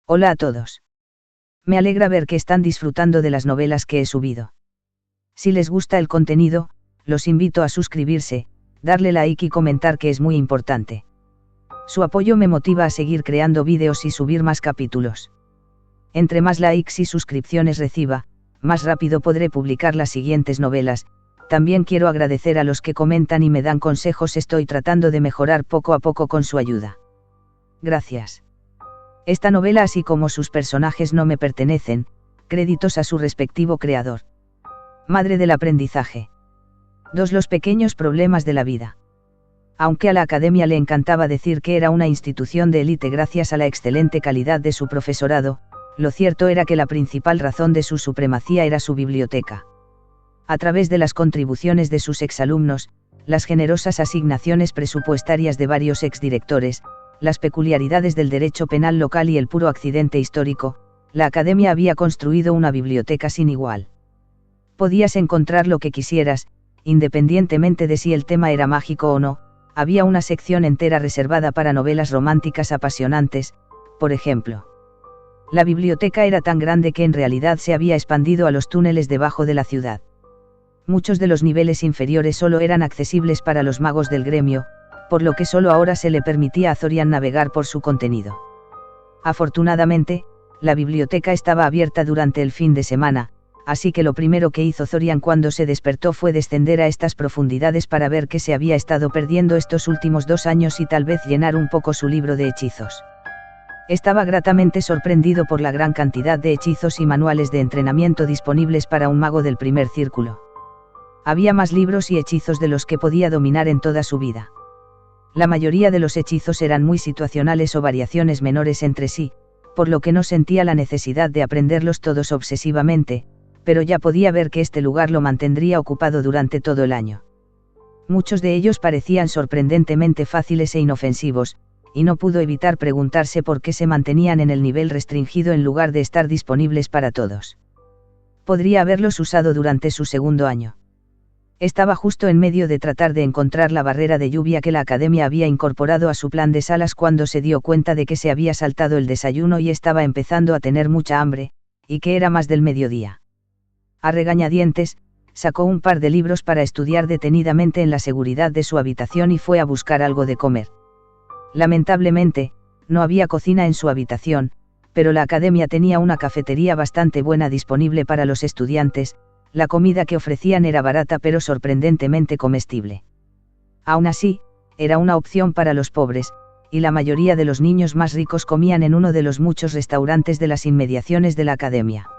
Hola a todos. Me alegra ver que están disfrutando de las novelas que he subido. Si les gusta el contenido, los invito a suscribirse, darle like y comentar, que es muy importante. Su apoyo me motiva a seguir creando vídeos y subir más capítulos. Entre más likes y suscripciones reciba, más rápido podré publicar las siguientes novelas. También quiero agradecer a los que comentan y me dan consejos. Estoy tratando de mejorar poco a poco con su ayuda. Gracias. Esta novela, así como sus personajes, no me pertenecen, créditos a su respectivo creador. Madre del aprendizaje. 2. Los pequeños problemas de la vida. Aunque a la academia le encantaba decir que era una institución de élite gracias a la excelente calidad de su profesorado, lo cierto era que la principal razón de su supremacía era su biblioteca. A través de las contribuciones de sus exalumnos, las generosas asignaciones presupuestarias de varios exdirectores, las peculiaridades del derecho penal local y el puro accidente histórico, la academia había construido una biblioteca sin igual. Podías encontrar lo que quisieras, independientemente de si el tema era mágico o no. Había una sección entera reservada para novelas románticas apasionantes, por ejemplo. La biblioteca era tan grande que en realidad se había expandido a los túneles debajo de la ciudad. Muchos de los niveles inferiores solo eran accesibles para los magos del gremio, por lo que solo ahora se le permitía a Zorian navegar por su contenido. Afortunadamente, la biblioteca estaba abierta durante el fin de semana, así que lo primero que hizo Zorian cuando se despertó fue descender a estas profundidades para ver qué se había estado perdiendo estos últimos 2 años y tal vez llenar un poco su libro de hechizos. Estaba gratamente sorprendido por la gran cantidad de hechizos y manuales de entrenamiento disponibles para un mago del primer círculo. Había más libros y hechizos de los que podía dominar en toda su vida. La mayoría de los hechizos eran muy situacionales o variaciones menores entre sí, por lo que no sentía la necesidad de aprenderlos todos obsesivamente, pero ya podía ver que este lugar lo mantendría ocupado durante todo el año. Muchos de ellos parecían sorprendentemente fáciles e inofensivos, y no pudo evitar preguntarse por qué se mantenían en el nivel restringido en lugar de estar disponibles para todos. Podría haberlos usado durante su segundo año. Estaba justo en medio de tratar de encontrar la barrera de lluvia que la academia había incorporado a su plan de salas cuando se dio cuenta de que se había saltado el desayuno y estaba empezando a tener mucha hambre, y que era más del mediodía. A regañadientes, sacó un par de libros para estudiar detenidamente en la seguridad de su habitación y fue a buscar algo de comer. Lamentablemente, no había cocina en su habitación, pero la academia tenía una cafetería bastante buena disponible para los estudiantes. La comida que ofrecían era barata pero sorprendentemente comestible. Aún así, era una opción para los pobres, y la mayoría de los niños más ricos comían en uno de los muchos restaurantes de las inmediaciones de la academia.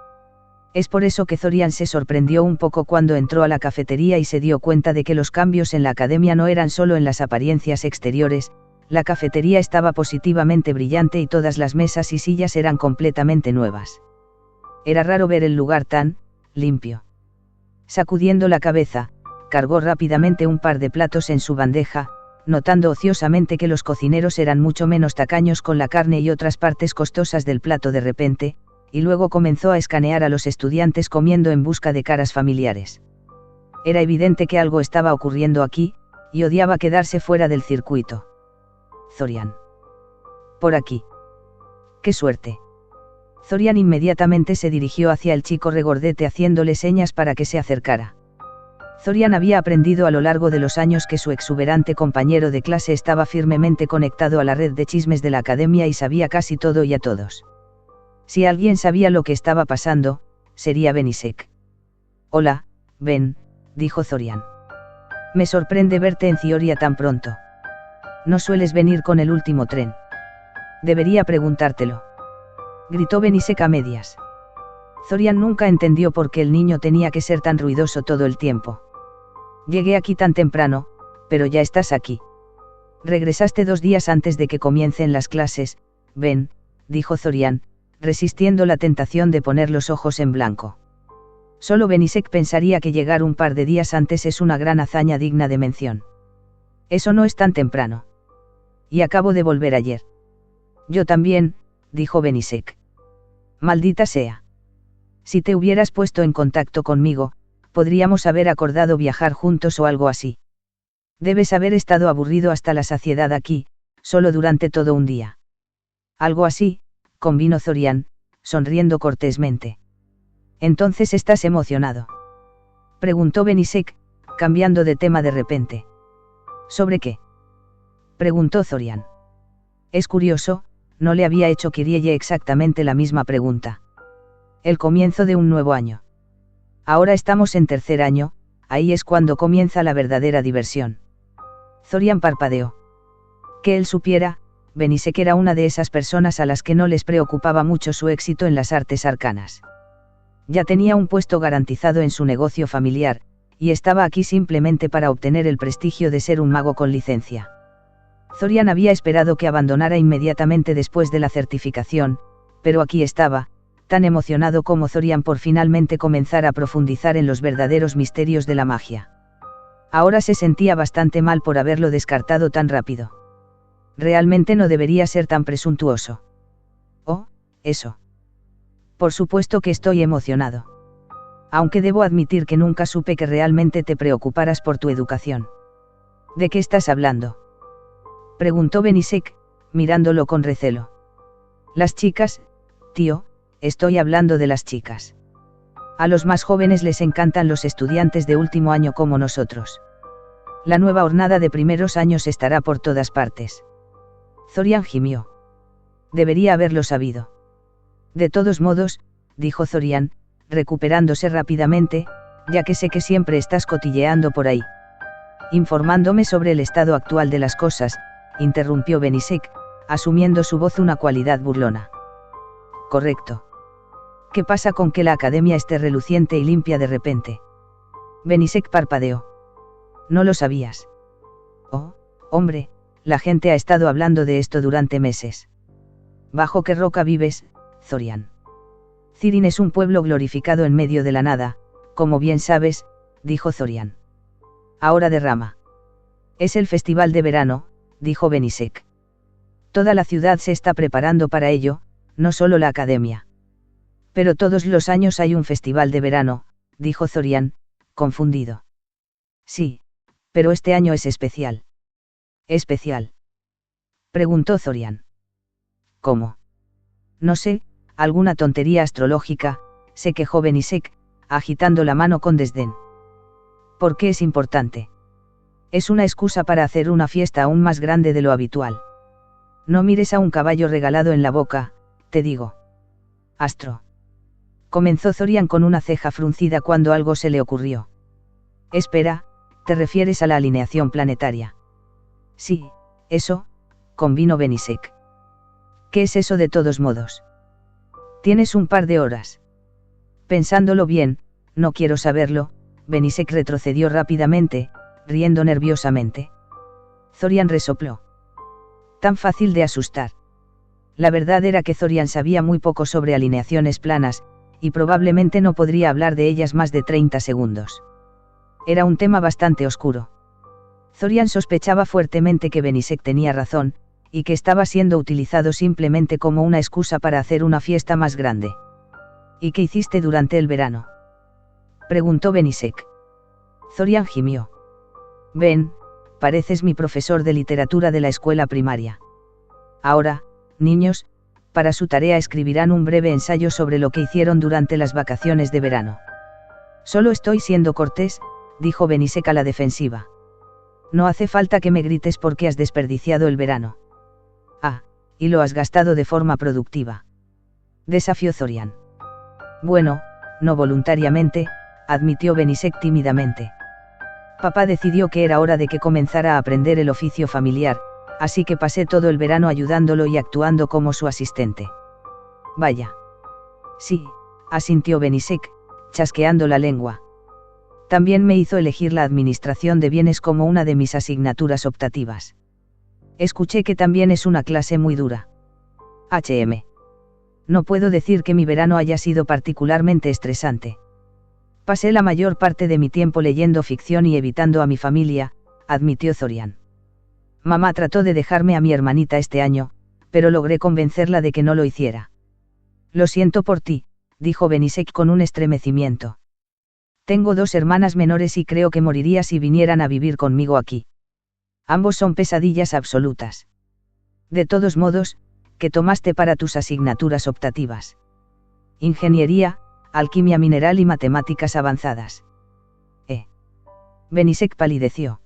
Es por eso que Zorian se sorprendió un poco cuando entró a la cafetería y se dio cuenta de que los cambios en la academia no eran solo en las apariencias exteriores. La cafetería estaba positivamente brillante y todas las mesas y sillas eran completamente nuevas. Era raro ver el lugar tan limpio. Sacudiendo la cabeza, cargó rápidamente un par de platos en su bandeja, notando ociosamente que los cocineros eran mucho menos tacaños con la carne y otras partes costosas del plato de repente, y luego comenzó a escanear a los estudiantes comiendo en busca de caras familiares. Era evidente que algo estaba ocurriendo aquí, y odiaba quedarse fuera del circuito. Zorian. Por aquí. ¡Qué suerte! Zorian inmediatamente se dirigió hacia el chico regordete haciéndole señas para que se acercara. Zorian había aprendido a lo largo de los años que su exuberante compañero de clase estaba firmemente conectado a la red de chismes de la academia y sabía casi todo y a todos. Si alguien sabía lo que estaba pasando, sería Benisek. Hola, Ben, dijo Zorian. Me sorprende verte en Cioria tan pronto. No sueles venir con el último tren. Debería preguntártelo. Gritó Benisek a medias. Zorian nunca entendió por qué el niño tenía que ser tan ruidoso todo el tiempo. Llegué aquí tan temprano, pero ya estás aquí. Regresaste 2 días antes de que comiencen las clases, Ben, dijo Zorian, resistiendo la tentación de poner los ojos en blanco. Solo Benisek pensaría que llegar un par de días antes es una gran hazaña digna de mención. Eso no es tan temprano. Y acabo de volver ayer. Yo también, dijo Benisek. Maldita sea. Si te hubieras puesto en contacto conmigo, podríamos haber acordado viajar juntos o algo así. Debes haber estado aburrido hasta la saciedad aquí, solo durante todo un día. Algo así, convino Zorian, sonriendo cortésmente. ¿Entonces estás emocionado?, preguntó Benisek, cambiando de tema de repente. ¿Sobre qué?, preguntó Zorian. Es curioso, no le había hecho Kyrielle exactamente la misma pregunta. El comienzo de un nuevo año. Ahora estamos en tercer año, ahí es cuando comienza la verdadera diversión. Zorian parpadeó. Que él supiera, Benisek era una de esas personas a las que no les preocupaba mucho su éxito en las artes arcanas. Ya tenía un puesto garantizado en su negocio familiar, y estaba aquí simplemente para obtener el prestigio de ser un mago con licencia. Zorian había esperado que abandonara inmediatamente después de la certificación, pero aquí estaba, tan emocionado como Zorian por finalmente comenzar a profundizar en los verdaderos misterios de la magia. Ahora se sentía bastante mal por haberlo descartado tan rápido. Realmente no debería ser tan presuntuoso. Oh, eso. Por supuesto que estoy emocionado. Aunque debo admitir que nunca supe que realmente te preocuparas por tu educación. ¿De qué estás hablando?, preguntó Benisek, mirándolo con recelo. Las chicas, tío, estoy hablando de las chicas. A los más jóvenes les encantan los estudiantes de último año como nosotros. La nueva hornada de primeros años estará por todas partes. Zorian gimió. Debería haberlo sabido. De todos modos, dijo Zorian, recuperándose rápidamente, ya que sé que siempre estás cotilleando por ahí. Informándome sobre el estado actual de las cosas, interrumpió Benisek, asumiendo su voz una cualidad burlona. Correcto. ¿Qué pasa con que la academia esté reluciente y limpia de repente? Benisek parpadeó. ¿No lo sabías? Oh, hombre, la gente ha estado hablando de esto durante meses. ¿Bajo qué roca vives, Zorian? Cirin es un pueblo glorificado en medio de la nada, como bien sabes, dijo Zorian. Ahora derrama. Es el festival de verano, dijo Benisek. Toda la ciudad se está preparando para ello, no solo la academia. Pero todos los años hay un festival de verano, dijo Zorian, confundido. Sí, pero este año es especial. ¿Especial?, preguntó Zorian. ¿Cómo? No sé, alguna tontería astrológica, se quejó Benisek, agitando la mano con desdén. ¿Por qué es importante? Es una excusa para hacer una fiesta aún más grande de lo habitual. No mires a un caballo regalado en la boca, te digo. Astro. Comenzó Zorian con una ceja fruncida cuando algo se le ocurrió. Espera, ¿te refieres a la alineación planetaria? Sí, eso, convino Benisek. ¿Qué es eso de todos modos? Tienes un par de horas. Pensándolo bien, no quiero saberlo, Benisek retrocedió rápidamente, riendo nerviosamente. Zorian resopló. Tan fácil de asustar. La verdad era que Zorian sabía muy poco sobre alineaciones planas, y probablemente no podría hablar de ellas más de 30 segundos. Era un tema bastante oscuro. Zorian sospechaba fuertemente que Benisek tenía razón, y que estaba siendo utilizado simplemente como una excusa para hacer una fiesta más grande. ¿Y qué hiciste durante el verano?, preguntó Benisek. Zorian gimió. Ben, pareces mi profesor de literatura de la escuela primaria. Ahora, niños, para su tarea escribirán un breve ensayo sobre lo que hicieron durante las vacaciones de verano. Solo estoy siendo cortés, dijo Benisek a la defensiva. No hace falta que me grites porque has desperdiciado el verano. Ah, y lo has gastado de forma productiva. Desafió Zorian. Bueno, no voluntariamente, admitió Benisek tímidamente. Papá decidió que era hora de que comenzara a aprender el oficio familiar, así que pasé todo el verano ayudándolo y actuando como su asistente. Vaya. Sí, asintió Benisek, chasqueando la lengua. También me hizo elegir la administración de bienes como una de mis asignaturas optativas. Escuché que también es una clase muy dura. No puedo decir que mi verano haya sido particularmente estresante. Pasé la mayor parte de mi tiempo leyendo ficción y evitando a mi familia, admitió Zorian. Mamá trató de dejarme a mi hermanita este año, pero logré convencerla de que no lo hiciera. Lo siento por ti, dijo Benisek con un estremecimiento. Tengo 2 hermanas menores y creo que moriría si vinieran a vivir conmigo aquí. Ambos son pesadillas absolutas. De todos modos, ¿Qué tomaste para tus asignaturas optativas? Ingeniería, alquimia mineral y matemáticas avanzadas. Benisek palideció.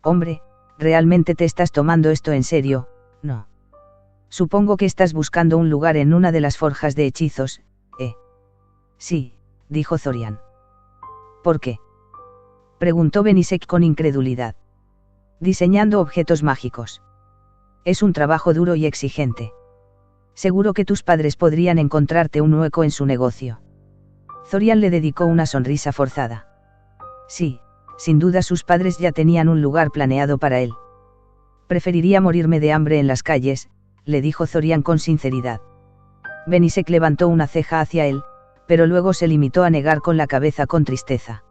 Hombre, ¿realmente te estás tomando esto en serio? No. Supongo que estás buscando un lugar en una de las forjas de hechizos, ¿eh? Sí, dijo Zorian. ¿Por qué? Preguntó Benisek con incredulidad. Diseñando objetos mágicos. Es un trabajo duro y exigente. Seguro que tus padres podrían encontrarte un hueco en su negocio. Zorian le dedicó una sonrisa forzada. Sí, sin duda sus padres ya tenían un lugar planeado para él. Preferiría morirme de hambre en las calles, le dijo Zorian con sinceridad. Benisek levantó una ceja hacia él, pero luego se limitó a negar con la cabeza con tristeza.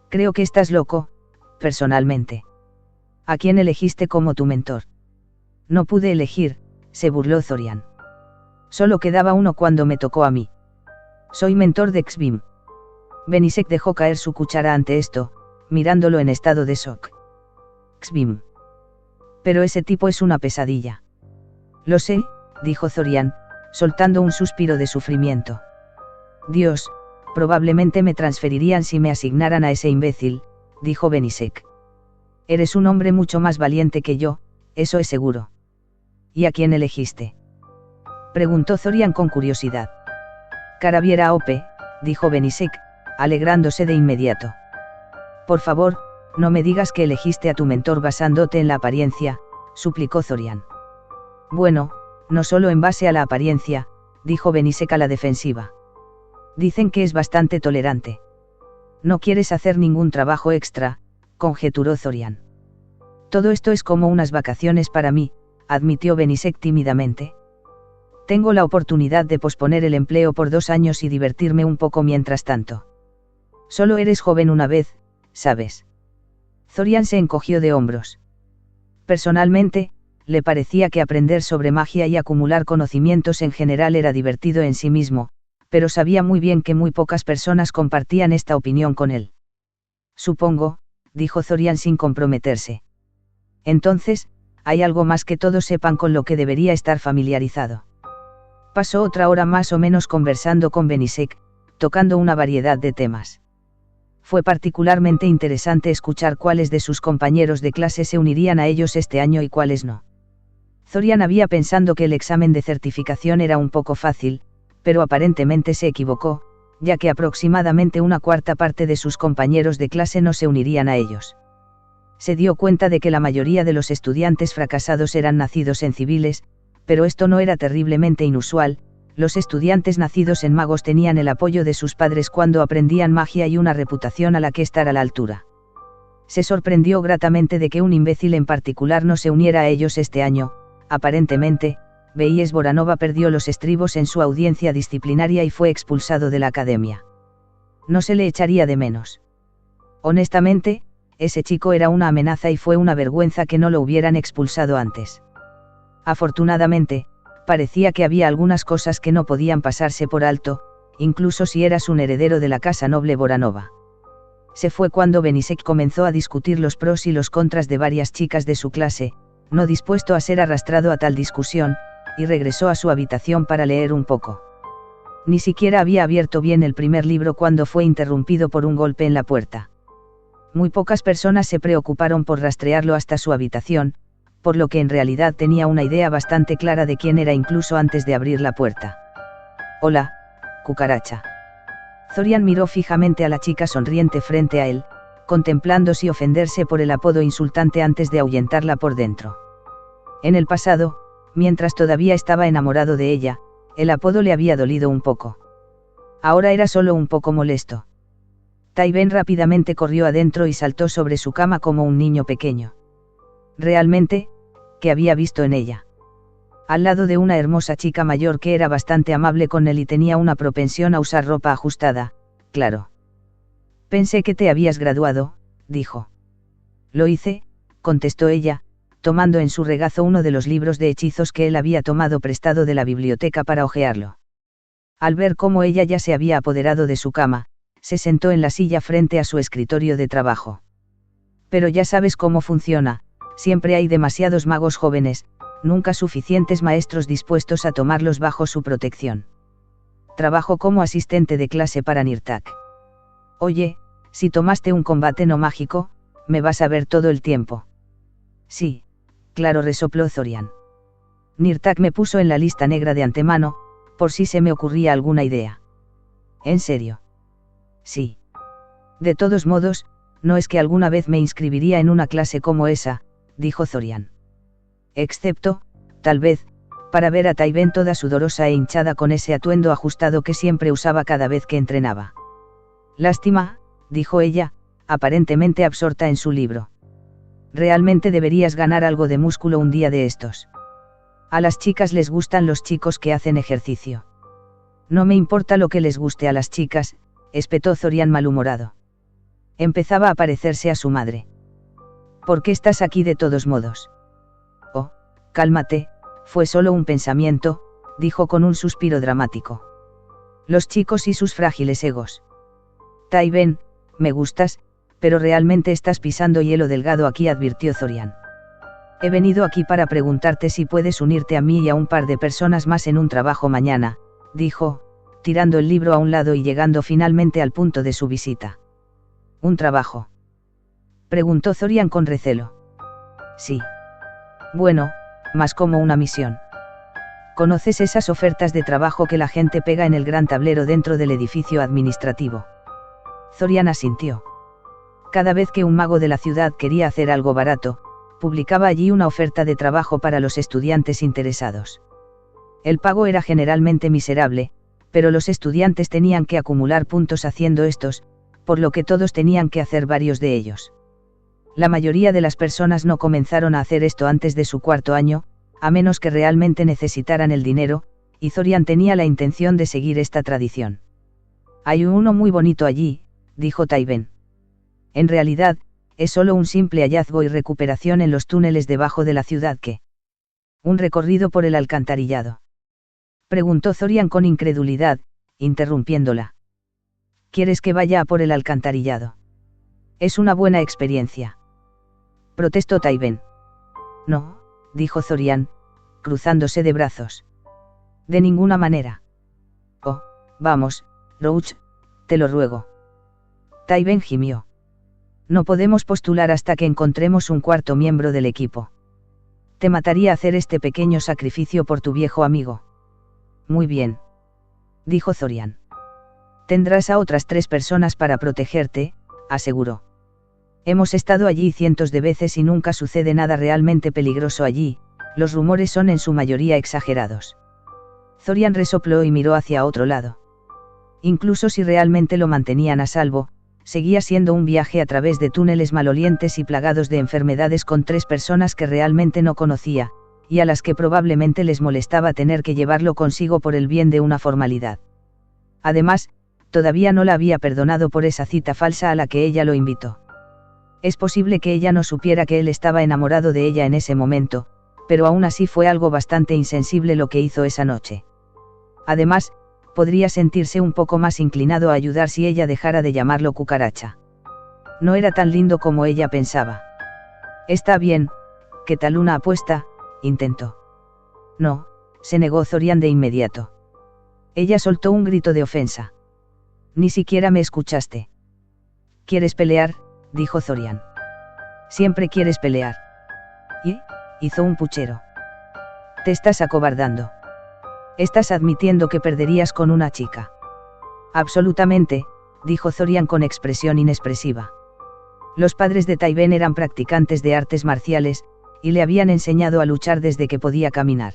Creo que estás loco, personalmente. ¿A quién elegiste como tu mentor? No pude elegir, se burló Zorian. Solo quedaba uno cuando me tocó a mí. Soy mentor de Xbim. Benisek dejó caer su cuchara ante esto, mirándolo en estado de shock. Xbim. Pero ese tipo es una pesadilla. Lo sé, dijo Zorian, soltando un suspiro de sufrimiento. Dios, probablemente me transferirían si me asignaran a ese imbécil, dijo Benisek. Eres un hombre mucho más valiente que yo, eso es seguro. ¿Y a quién elegiste? Preguntó Zorian con curiosidad. Carabiera Ope, dijo Benisek, alegrándose de inmediato. Por favor, no me digas que elegiste a tu mentor basándote en la apariencia, suplicó Zorian. Bueno, no solo en base a la apariencia, dijo Benisek a la defensiva. Dicen que es bastante tolerante. No quieres hacer ningún trabajo extra, conjeturó Zorian. Todo esto es como unas vacaciones para mí, admitió Benisek tímidamente. Tengo la oportunidad de posponer el empleo por 2 años y divertirme un poco mientras tanto. Solo eres joven una vez, ¿sabes? Zorian se encogió de hombros. Personalmente, le parecía que aprender sobre magia y acumular conocimientos en general era divertido en sí mismo, pero sabía muy bien que muy pocas personas compartían esta opinión con él. Supongo, dijo Zorian sin comprometerse. Entonces, hay algo más que todos sepan con lo que debería estar familiarizado. Pasó otra hora más o menos conversando con Benisek, tocando una variedad de temas. Fue particularmente interesante escuchar cuáles de sus compañeros de clase se unirían a ellos este año y cuáles no. Zorian había pensado que el examen de certificación era un poco fácil, pero aparentemente se equivocó, ya que aproximadamente una cuarta parte de sus compañeros de clase no se unirían a ellos. Se dio cuenta de que la mayoría de los estudiantes fracasados eran nacidos en civiles, pero esto no era terriblemente inusual. Los estudiantes nacidos en magos tenían el apoyo de sus padres cuando aprendían magia y una reputación a la que estar a la altura. Se sorprendió gratamente de que un imbécil en particular no se uniera a ellos este año. Aparentemente, Beyes Boranova perdió los estribos en su audiencia disciplinaria y fue expulsado de la academia. No se le echaría de menos. Honestamente, ese chico era una amenaza y fue una vergüenza que no lo hubieran expulsado antes. Afortunadamente, parecía que había algunas cosas que no podían pasarse por alto, incluso si eras un heredero de la casa noble Boranova. Se fue cuando Benisek comenzó a discutir los pros y los contras de varias chicas de su clase, no dispuesto a ser arrastrado a tal discusión, y regresó a su habitación para leer un poco. Ni siquiera había abierto bien el primer libro cuando fue interrumpido por un golpe en la puerta. Muy pocas personas se preocuparon por rastrearlo hasta su habitación, por lo que en realidad tenía una idea bastante clara de quién era incluso antes de abrir la puerta. «Hola, cucaracha». Zorian miró fijamente a la chica sonriente frente a él, contemplando si ofenderse por el apodo insultante antes de ahuyentarla por dentro. En el pasado, mientras todavía estaba enamorado de ella, el apodo le había dolido un poco. Ahora era solo un poco molesto. Taiben rápidamente corrió adentro y saltó sobre su cama como un niño pequeño. Realmente, ¿qué había visto en ella? Al lado de una hermosa chica mayor que era bastante amable con él y tenía una propensión a usar ropa ajustada, claro. Pensé que te habías graduado, dijo. Lo hice, contestó ella, tomando en su regazo uno de los libros de hechizos que él había tomado prestado de la biblioteca para hojearlo. Al ver cómo ella ya se había apoderado de su cama, se sentó en la silla frente a su escritorio de trabajo. Pero ya sabes cómo funciona, siempre hay demasiados magos jóvenes, nunca suficientes maestros dispuestos a tomarlos bajo su protección. Trabajo como asistente de clase para Nirtak. Oye, si tomaste un combate no mágico, me vas a ver todo el tiempo. Sí, claro, resopló Zorian. Nirtak me puso en la lista negra de antemano, por si se me ocurría alguna idea. ¿En serio? Sí. De todos modos, no es que alguna vez me inscribiría en una clase como esa, dijo Zorian. Excepto, tal vez, para ver a Tai-Ben toda sudorosa e hinchada con ese atuendo ajustado que siempre usaba cada vez que entrenaba. Lástima, dijo ella, aparentemente absorta en su libro. Realmente deberías ganar algo de músculo un día de estos. A las chicas les gustan los chicos que hacen ejercicio. No me importa lo que les guste a las chicas, espetó Zorian malhumorado. Empezaba a parecerse a su madre. ¿Por qué estás aquí de todos modos? Oh, cálmate, fue solo un pensamiento, dijo con un suspiro dramático. Los chicos y sus frágiles egos. Tai-Ben, me gustas, pero realmente estás pisando hielo delgado aquí, advirtió Zorian. He venido aquí para preguntarte si puedes unirte a mí y a un par de personas más en un trabajo mañana, dijo, tirando el libro a un lado y llegando finalmente al punto de su visita. ¿Un trabajo?, preguntó Zorian con recelo. Sí. Bueno, más como una misión. ¿Conoces esas ofertas de trabajo que la gente pega en el gran tablero dentro del edificio administrativo? Zorian asintió. Cada vez que un mago de la ciudad quería hacer algo barato, publicaba allí una oferta de trabajo para los estudiantes interesados. El pago era generalmente miserable, pero los estudiantes tenían que acumular puntos haciendo estos, por lo que todos tenían que hacer varios de ellos. La mayoría de las personas no comenzaron a hacer esto antes de su cuarto año, a menos que realmente necesitaran el dinero, y Zorian tenía la intención de seguir esta tradición. Hay uno muy bonito allí, dijo Tai-Ben. En realidad, es solo un simple hallazgo y recuperación en los túneles debajo de la ciudad que... ¿Un recorrido por el alcantarillado?, preguntó Zorian con incredulidad, interrumpiéndola. ¿Quieres que vaya a por el alcantarillado? Es una buena experiencia, protestó Tai-Ben. No, dijo Zorian, cruzándose de brazos. De ninguna manera. Oh, vamos, Roach, te lo ruego. Tai-Ben gimió. No podemos postular hasta que encontremos un cuarto miembro del equipo. Te mataría hacer este pequeño sacrificio por tu viejo amigo. Muy bien, dijo Zorian. Tendrás a otras 3 personas para protegerte, aseguró. Hemos estado allí cientos de veces y nunca sucede nada realmente peligroso allí, los rumores son en su mayoría exagerados. Zorian resopló y miró hacia otro lado. Incluso si realmente lo mantenían a salvo, seguía siendo un viaje a través de túneles malolientes y plagados de enfermedades con 3 personas que realmente no conocía, y a las que probablemente les molestaba tener que llevarlo consigo por el bien de una formalidad. Además, todavía no la había perdonado por esa cita falsa a la que ella lo invitó. Es posible que ella no supiera que él estaba enamorado de ella en ese momento, pero aún así fue algo bastante insensible lo que hizo esa noche. Además, podría sentirse un poco más inclinado a ayudar si ella dejara de llamarlo cucaracha. No era tan lindo como ella pensaba. Está bien, ¿qué tal una apuesta?, intentó. No, se negó Zorian de inmediato. Ella soltó un grito de ofensa. Ni siquiera me escuchaste. ¿Quieres pelear?, dijo Zorian. Siempre quieres pelear. ¿Y? Hizo un puchero. Te estás acobardando. Estás admitiendo que perderías con una chica. Absolutamente, dijo Zorian con expresión inexpresiva. Los padres de Tai-Ben eran practicantes de artes marciales, y le habían enseñado a luchar desde que podía caminar.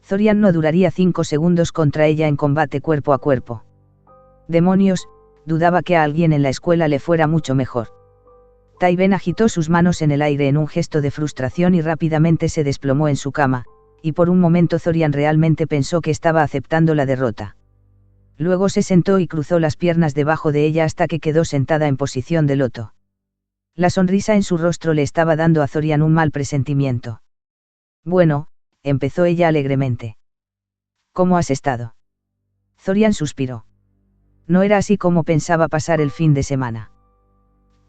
Zorian no duraría 5 segundos contra ella en combate cuerpo a cuerpo. Demonios, dudaba que a alguien en la escuela le fuera mucho mejor. Tai-Ben agitó sus manos en el aire en un gesto de frustración y rápidamente se desplomó en su cama, y por un momento Zorian realmente pensó que estaba aceptando la derrota. Luego se sentó y cruzó las piernas debajo de ella hasta que quedó sentada en posición de loto. La sonrisa en su rostro le estaba dando a Zorian un mal presentimiento. Bueno, empezó ella alegremente. ¿Cómo has estado? Zorian suspiró. No era así como pensaba pasar el fin de semana.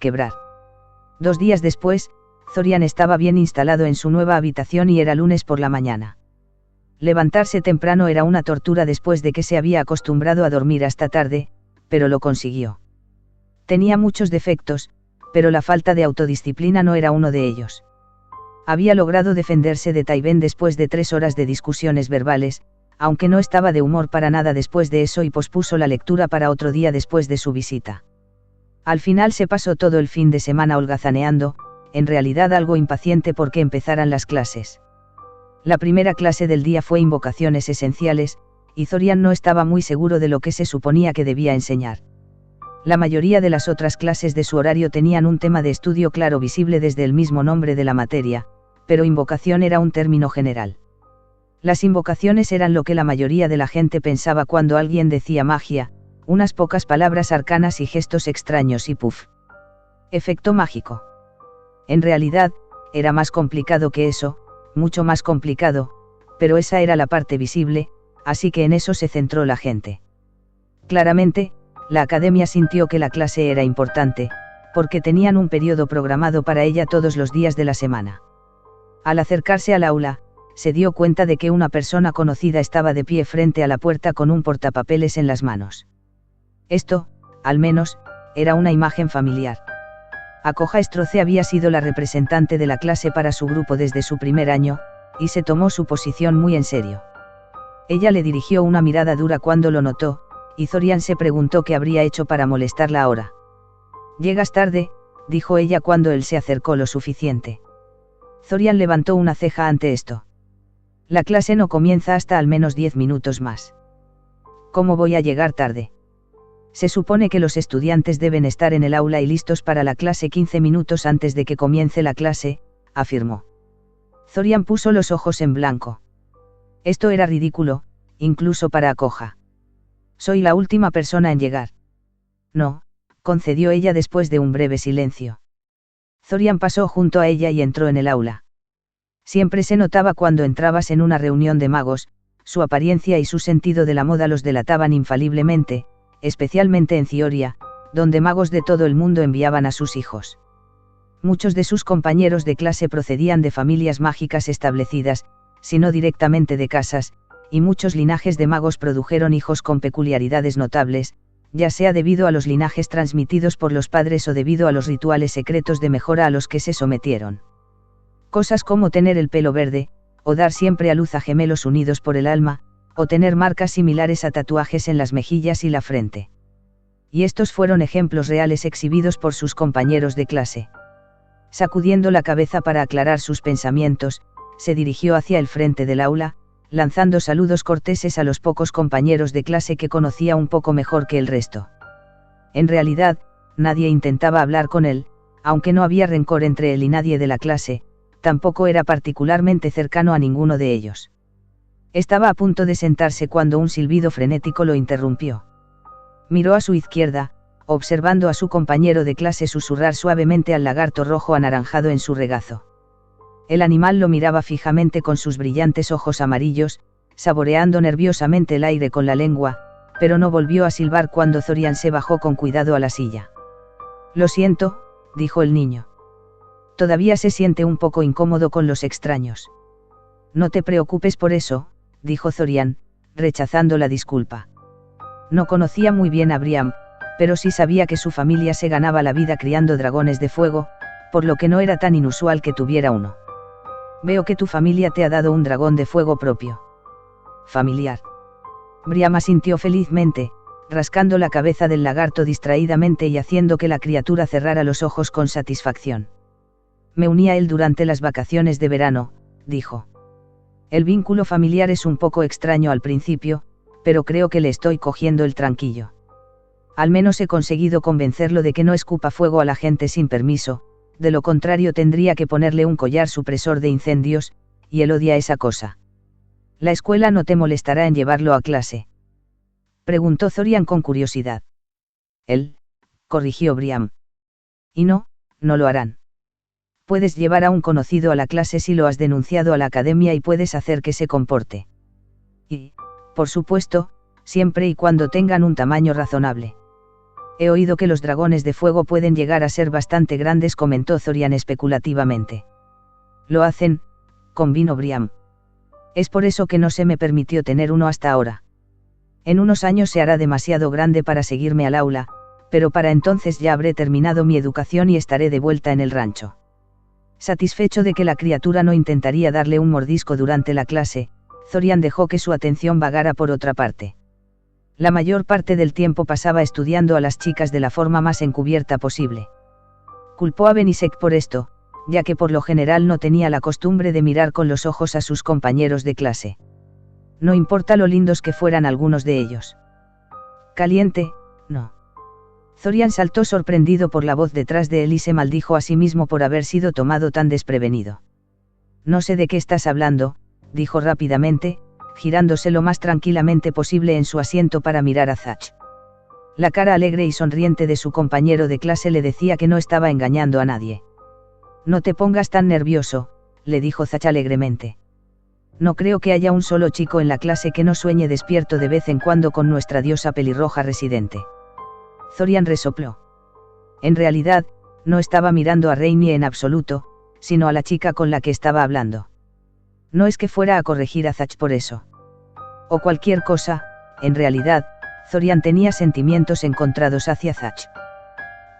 Quebrar. 2 días después, Zorian estaba bien instalado en su nueva habitación y era lunes por la mañana. Levantarse temprano era una tortura después de que se había acostumbrado a dormir hasta tarde, pero lo consiguió. Tenía muchos defectos, pero la falta de autodisciplina no era uno de ellos. Había logrado defenderse de Taiben después de 3 horas de discusiones verbales, aunque no estaba de humor para nada después de eso y pospuso la lectura para otro día después de su visita. Al final se pasó todo el fin de semana holgazaneando, en realidad algo impaciente porque empezaran las clases. La primera clase del día fue Invocaciones Esenciales, y Zorian no estaba muy seguro de lo que se suponía que debía enseñar. La mayoría de las otras clases de su horario tenían un tema de estudio claro visible desde el mismo nombre de la materia, pero invocación era un término general. Las invocaciones eran lo que la mayoría de la gente pensaba cuando alguien decía magia, unas pocas palabras arcanas y gestos extraños y puff. Efecto mágico. En realidad, era más complicado que eso, mucho más complicado, pero esa era la parte visible, así que en eso se centró la gente. Claramente, la academia sintió que la clase era importante, porque tenían un periodo programado para ella todos los días de la semana. Al acercarse al aula, se dio cuenta de que una persona conocida estaba de pie frente a la puerta con un portapapeles en las manos. Esto, al menos, era una imagen familiar. Akoha Stroce había sido la representante de la clase para su grupo desde su primer año, y se tomó su posición muy en serio. Ella le dirigió una mirada dura cuando lo notó, y Zorian se preguntó qué habría hecho para molestarla ahora. «Llegas tarde», dijo ella cuando él se acercó lo suficiente. Zorian levantó una ceja ante esto. «La clase no comienza hasta al menos 10 minutos más». «¿Cómo voy a llegar tarde?» «Se supone que los estudiantes deben estar en el aula y listos para la clase 15 minutos antes de que comience la clase», afirmó. Zorian puso los ojos en blanco. Esto era ridículo, incluso para Akoha. «Soy la última persona en llegar». «No», concedió ella después de un breve silencio. Zorian pasó junto a ella y entró en el aula. Siempre se notaba cuando entrabas en una reunión de magos, su apariencia y su sentido de la moda los delataban infaliblemente, especialmente en Cioria, donde magos de todo el mundo enviaban a sus hijos. Muchos de sus compañeros de clase procedían de familias mágicas establecidas, si no directamente de casas, y muchos linajes de magos produjeron hijos con peculiaridades notables, ya sea debido a los linajes transmitidos por los padres o debido a los rituales secretos de mejora a los que se sometieron. Cosas como tener el pelo verde, o dar siempre a luz a gemelos unidos por el alma, o tener marcas similares a tatuajes en las mejillas y la frente. Y estos fueron ejemplos reales exhibidos por sus compañeros de clase. Sacudiendo la cabeza para aclarar sus pensamientos, se dirigió hacia el frente del aula, lanzando saludos corteses a los pocos compañeros de clase que conocía un poco mejor que el resto. En realidad, nadie intentaba hablar con él, aunque no había rencor entre él y nadie de la clase, tampoco era particularmente cercano a ninguno de ellos. Estaba a punto de sentarse cuando un silbido frenético lo interrumpió. Miró a su izquierda, observando a su compañero de clase susurrar suavemente al lagarto rojo anaranjado en su regazo. El animal lo miraba fijamente con sus brillantes ojos amarillos, saboreando nerviosamente el aire con la lengua, pero no volvió a silbar cuando Zorian se bajó con cuidado a la silla. «Lo siento», dijo el niño. «Todavía se siente un poco incómodo con los extraños». «No te preocupes por eso», dijo Zorian, rechazando la disculpa. No conocía muy bien a Briam, pero sí sabía que su familia se ganaba la vida criando dragones de fuego, por lo que no era tan inusual que tuviera uno. «Veo que tu familia te ha dado un dragón de fuego propio». «Familiar». Briam asintió felizmente, rascando la cabeza del lagarto distraídamente y haciendo que la criatura cerrara los ojos con satisfacción. «Me uní a él durante las vacaciones de verano», dijo. «El vínculo familiar es un poco extraño al principio, pero creo que le estoy cogiendo el tranquillo. Al menos he conseguido convencerlo de que no escupa fuego a la gente sin permiso, de lo contrario tendría que ponerle un collar supresor de incendios, y él odia esa cosa». «¿La escuela no te molestará en llevarlo a clase?», preguntó Zorian con curiosidad. «Él», corrigió Briam. «Y no lo harán. Puedes llevar a un conocido a la clase si lo has denunciado a la academia y puedes hacer que se comporte. Y, por supuesto, siempre y cuando tengan un tamaño razonable». He oído que los dragones de fuego pueden llegar a ser bastante grandes, comentó Zorian especulativamente. Lo hacen, convino Briam. Es por eso que no se me permitió tener uno hasta ahora. En unos años se hará demasiado grande para seguirme al aula, pero para entonces ya habré terminado mi educación y estaré de vuelta en el rancho. Satisfecho de que la criatura no intentaría darle un mordisco durante la clase, Zorian dejó que su atención vagara por otra parte. La mayor parte del tiempo pasaba estudiando a las chicas de la forma más encubierta posible. Culpó a Benisek por esto, ya que por lo general no tenía la costumbre de mirar con los ojos a sus compañeros de clase. No importa lo lindos que fueran algunos de ellos. Caliente, no. Zorian saltó sorprendido por la voz detrás de él y se maldijo a sí mismo por haber sido tomado tan desprevenido. No sé de qué estás hablando, dijo rápidamente, girándose lo más tranquilamente posible en su asiento para mirar a Zach. La cara alegre y sonriente de su compañero de clase le decía que no estaba engañando a nadie. No te pongas tan nervioso, le dijo Zach alegremente. No creo que haya un solo chico en la clase que no sueñe despierto de vez en cuando con nuestra diosa pelirroja residente. Zorian resopló. En realidad, no estaba mirando a Reini en absoluto, sino a la chica con la que estaba hablando. No es que fuera a corregir a Zach por eso. O cualquier cosa, en realidad, Zorian tenía sentimientos encontrados hacia Zach.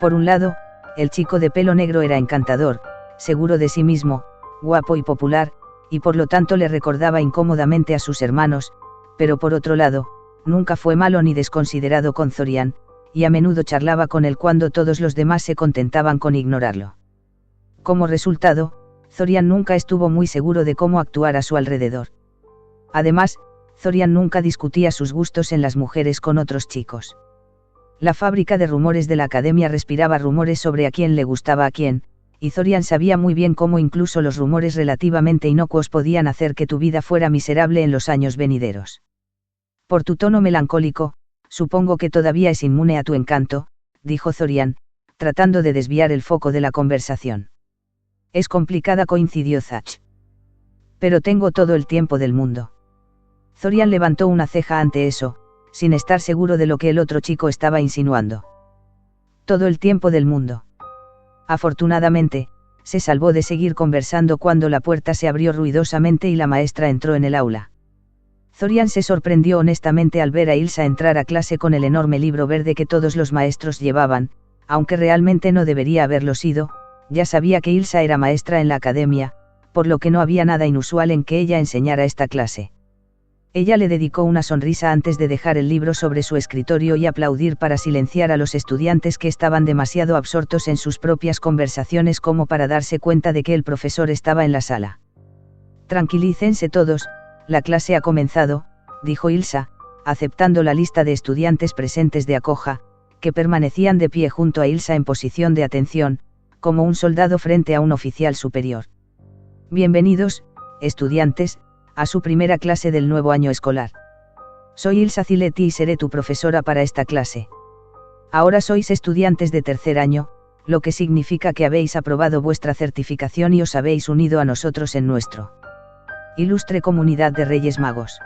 Por un lado, el chico de pelo negro era encantador, seguro de sí mismo, guapo y popular, y por lo tanto le recordaba incómodamente a sus hermanos, pero por otro lado, nunca fue malo ni desconsiderado con Zorian, y a menudo charlaba con él cuando todos los demás se contentaban con ignorarlo. Como resultado, Zorian nunca estuvo muy seguro de cómo actuar a su alrededor. Además, Zorian nunca discutía sus gustos en las mujeres con otros chicos. La fábrica de rumores de la academia respiraba rumores sobre a quién le gustaba a quién, y Zorian sabía muy bien cómo incluso los rumores relativamente inocuos podían hacer que tu vida fuera miserable en los años venideros. Por tu tono melancólico, supongo que todavía es inmune a tu encanto, dijo Zorian, tratando de desviar el foco de la conversación. Es complicada, coincidió Zach. Pero tengo todo el tiempo del mundo. Zorian levantó una ceja ante eso, sin estar seguro de lo que el otro chico estaba insinuando. Todo el tiempo del mundo. Afortunadamente, se salvó de seguir conversando cuando la puerta se abrió ruidosamente y la maestra entró en el aula. Zorian se sorprendió honestamente al ver a Ilsa entrar a clase con el enorme libro verde que todos los maestros llevaban, aunque realmente no debería haberlo sido. Ya sabía que Ilsa era maestra en la academia, por lo que no había nada inusual en que ella enseñara esta clase. Ella le dedicó una sonrisa antes de dejar el libro sobre su escritorio y aplaudir para silenciar a los estudiantes que estaban demasiado absortos en sus propias conversaciones como para darse cuenta de que el profesor estaba en la sala. Tranquilícense todos, la clase ha comenzado, dijo Ilsa, aceptando la lista de estudiantes presentes de Acoja, que permanecían de pie junto a Ilsa en posición de atención, como un soldado frente a un oficial superior. Bienvenidos, estudiantes, a su primera clase del nuevo año escolar. Soy Ilsa Ziletti y seré tu profesora para esta clase. Ahora sois estudiantes de tercer año, lo que significa que habéis aprobado vuestra certificación y os habéis unido a nosotros en nuestro ilustre comunidad de Reyes Magos.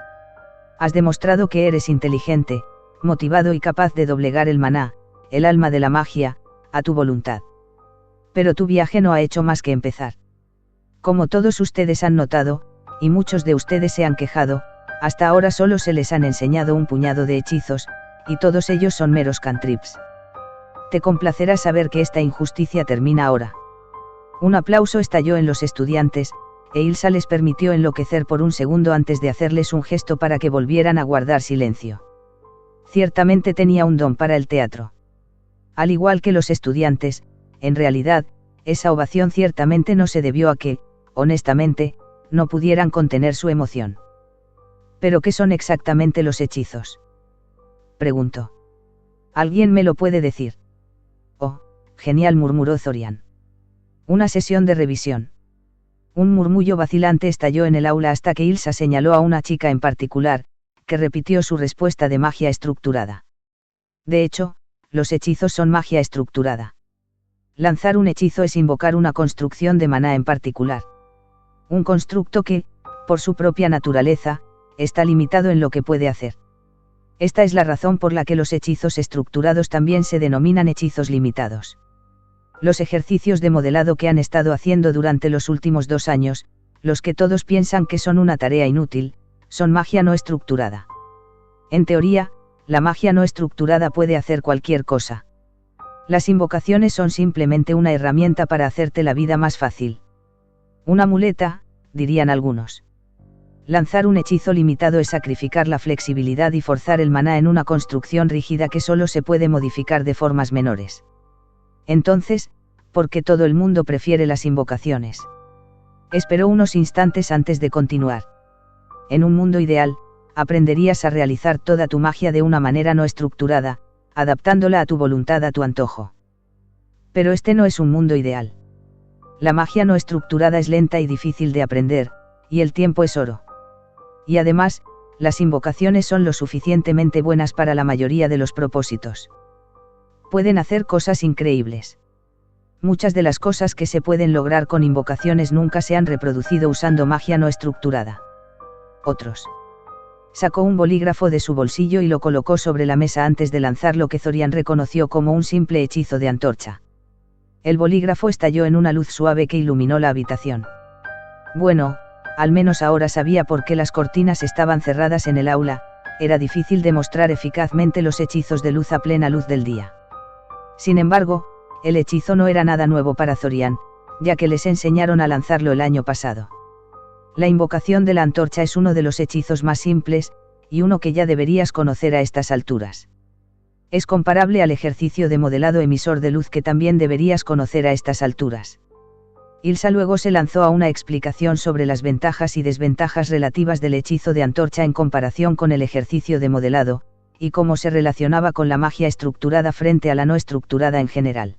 Has demostrado que eres inteligente, motivado y capaz de doblegar el maná, el alma de la magia, a tu voluntad. Pero tu viaje no ha hecho más que empezar. Como todos ustedes han notado, y muchos de ustedes se han quejado, hasta ahora solo se les han enseñado un puñado de hechizos, y todos ellos son meros cantrips. Te complacerá saber que esta injusticia termina ahora. Un aplauso estalló en los estudiantes, e Ilsa les permitió enloquecer por un segundo antes de hacerles un gesto para que volvieran a guardar silencio. Ciertamente tenía un don para el teatro. Al igual que los estudiantes, en realidad, esa ovación ciertamente no se debió a que, honestamente, no pudieran contener su emoción. ¿Pero qué son exactamente los hechizos?, preguntó. ¿Alguien me lo puede decir? Oh, genial, murmuró Zorian. Una sesión de revisión. Un murmullo vacilante estalló en el aula hasta que Ilsa señaló a una chica en particular, que repitió su respuesta de magia estructurada. De hecho, los hechizos son magia estructurada. Lanzar un hechizo es invocar una construcción de maná en particular. Un constructo que, por su propia naturaleza, está limitado en lo que puede hacer. Esta es la razón por la que los hechizos estructurados también se denominan hechizos limitados. Los ejercicios de modelado que han estado haciendo durante los últimos 2 años, los que todos piensan que son una tarea inútil, son magia no estructurada. En teoría, la magia no estructurada puede hacer cualquier cosa. Las invocaciones son simplemente una herramienta para hacerte la vida más fácil. Una muleta, dirían algunos. Lanzar un hechizo limitado es sacrificar la flexibilidad y forzar el maná en una construcción rígida que solo se puede modificar de formas menores. Entonces, ¿por qué todo el mundo prefiere las invocaciones? Esperó unos instantes antes de continuar. En un mundo ideal, aprenderías a realizar toda tu magia de una manera no estructurada, adaptándola a tu voluntad, a tu antojo. Pero este no es un mundo ideal. La magia no estructurada es lenta y difícil de aprender, y el tiempo es oro. Y además, las invocaciones son lo suficientemente buenas para la mayoría de los propósitos. Pueden hacer cosas increíbles. Muchas de las cosas que se pueden lograr con invocaciones nunca se han reproducido usando magia no estructurada. Otros. Sacó un bolígrafo de su bolsillo y lo colocó sobre la mesa antes de lanzar lo que Zorian reconoció como un simple hechizo de antorcha. El bolígrafo estalló en una luz suave que iluminó la habitación. Bueno, al menos ahora sabía por qué las cortinas estaban cerradas en el aula, era difícil demostrar eficazmente los hechizos de luz a plena luz del día. Sin embargo, el hechizo no era nada nuevo para Zorian, ya que les enseñaron a lanzarlo el año pasado. La invocación de la antorcha es uno de los hechizos más simples, y uno que ya deberías conocer a estas alturas. Es comparable al ejercicio de modelado emisor de luz que también deberías conocer a estas alturas. Ilsa luego se lanzó a una explicación sobre las ventajas y desventajas relativas del hechizo de antorcha en comparación con el ejercicio de modelado, y cómo se relacionaba con la magia estructurada frente a la no estructurada en general.